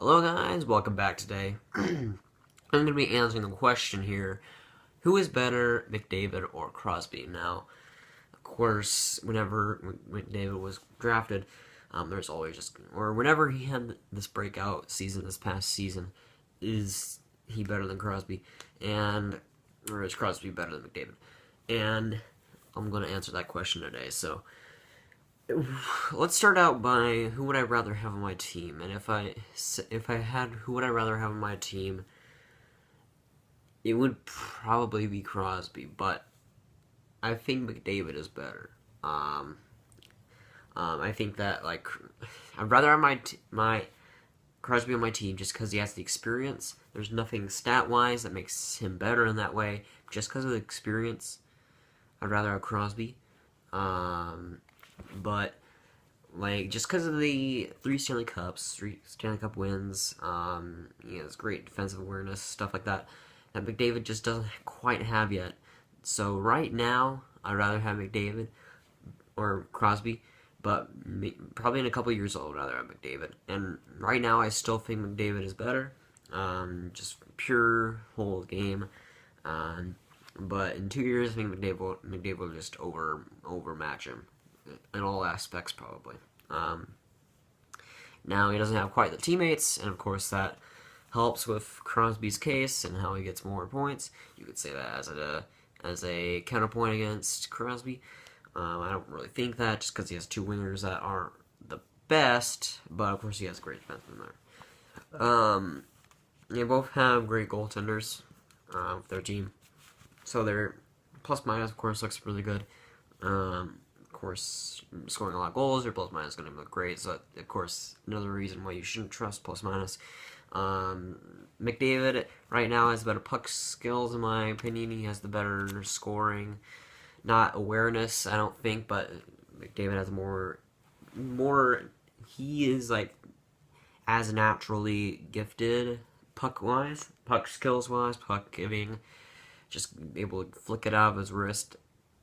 Hello guys, welcome back today. I'm going to be answering the question here, who is better, McDavid or Crosby? Now, of course, whenever McDavid was drafted, there's always or whenever he had this breakout season, this past season, is he better than Crosby? Or is Crosby better than McDavid? And I'm going to answer that question today, so let's start out by who would I rather have on my team, and if I had who would I rather have on my team, it would probably be Crosby, but I think McDavid is better. I think that I'd rather have my Crosby on my team just because he has the experience. There's nothing stat wise that makes him better in that way. Just because of the experience, I'd rather have Crosby. But just because of the three Stanley Cup wins, he has great defensive awareness, stuff like that McDavid just doesn't quite have yet. So right now, I'd rather have McDavid or Crosby, but probably in a couple years I'll rather have McDavid. And right now, I still think McDavid is better, just pure whole game. But in 2 years, I think McDavid will just overmatch him in all aspects, probably. Now he doesn't have quite the teammates, and of course that helps with Crosby's case and how he gets more points. You could say that as a counterpoint against Crosby. I don't really think that, just because he has two wingers that aren't the best, but of course he has great defensemen there. They both have great goaltenders for their team, so their plus minus, of course, looks really good. Of course, scoring a lot of goals, their plus minus is going to look great. So, of course, another reason why you shouldn't trust plus minus. McDavid right now has better puck skills, in my opinion. He has the better scoring, not awareness, I don't think, but McDavid has more. He is as naturally gifted puck skills wise, puck giving, just able to flick it out of his wrist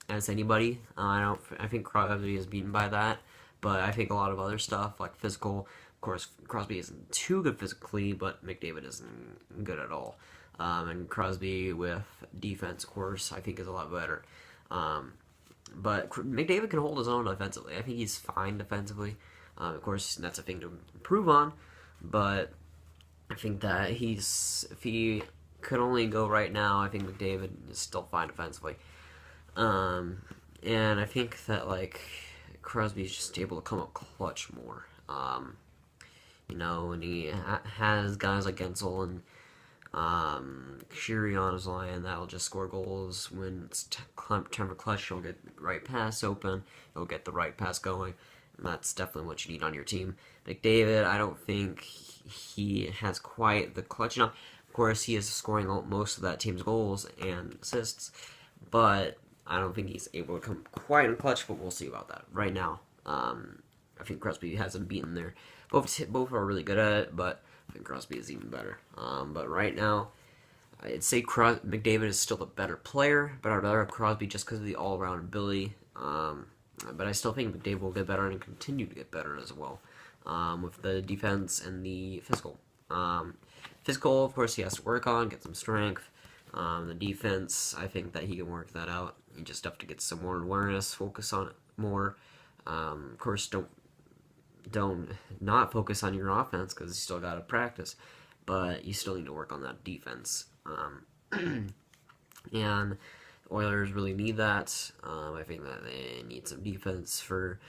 as anybody. I think Crosby is beaten by that, but I think a lot of other stuff like physical. Of course, Crosby isn't too good physically, but McDavid isn't good at all. And Crosby with defense, of course, I think is a lot better. But McDavid can hold his own defensively. I think he's fine defensively. Of course, that's a thing to improve on, but I think that if he could only go right now, I think McDavid is still fine defensively. And I think that Crosby's just able to come up clutch more. And he has guys like Gensel and Shiri on his line that'll just score goals when it's time for clutch. He'll get the right pass open. He'll get the right pass going. And that's definitely what you need on your team. McDavid, I don't think he has quite the clutch enough. Of course, he is scoring most of that team's goals and assists, but I don't think he's able to come quite in clutch, but we'll see about that. Right now, I think Crosby has him beaten there. Both are really good at it, but I think Crosby is even better. But right now, I'd say McDavid is still the better player, but I'd rather have Crosby just because of the all-around ability. But I still think McDavid will get better and continue to get better as well, with the defense and the physical. Physical, of course, he has to work on, get some strength. The defense, I think that he can work that out. You just have to get some more awareness, focus on it more. Of course, don't not focus on your offense because you still got to practice, but you still need to work on that defense. And the Oilers really need that. I think that they need some defense for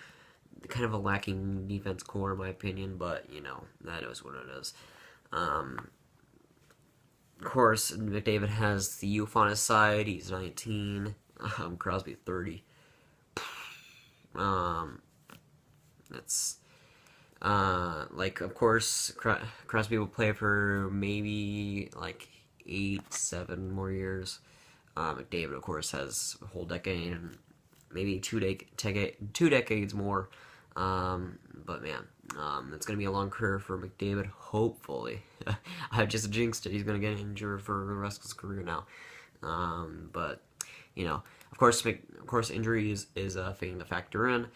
kind of a lacking defense core, in my opinion, but that is what it is. Of course, McDavid has the youth on his side. He's 19. Crosby 30. That's of course, Crosby will play for maybe 7 more years. McDavid, of course, has a whole decade and maybe two decades more. But man, it's going to be a long career for McDavid, hopefully. I just jinxed it. He's going to get injured for the rest of his career now. But, of course, injury is a thing to factor in.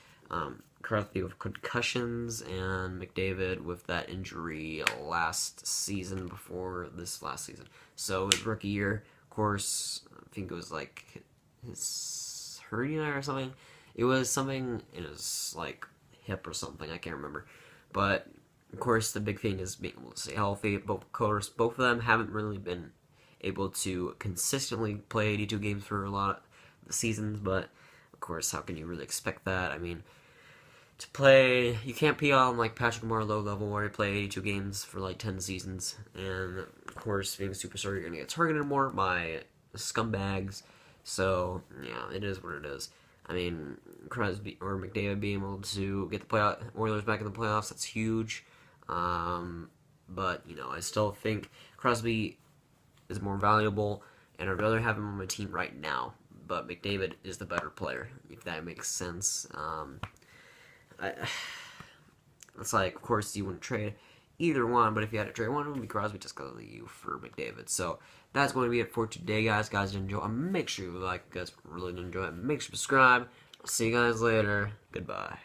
Crosby with concussions, and McDavid with that injury last season before this last season. So his rookie year, of course, I think it was like his hernia or something. It was something in his like hip or something. I can't remember. But of course, the big thing is being able to stay healthy. But of course, both of them haven't really been able to consistently play 82 games for a lot of the seasons. But of course, how can you really expect that? I mean, to play, you can't be on like Patrick Marleau level where you play 82 games for like 10 seasons. And of course, being a superstar, you're gonna get targeted more by scumbags. So yeah, it is what it is. I mean, Crosby or McDavid being able to get the Oilers back in the playoffs, that's huge. But you know, I still think Crosby is more valuable, and I'd rather have him on my team right now. But McDavid is the better player, if that makes sense. It's like, of course, you wouldn't trade either one, but if you had to trade one, it would be Crosby just because of you for McDavid. So that's going to be it for today, guys. Guys, did enjoy. Make sure you like, guys really did enjoy it. Make sure to subscribe. I'll see you guys later. Goodbye.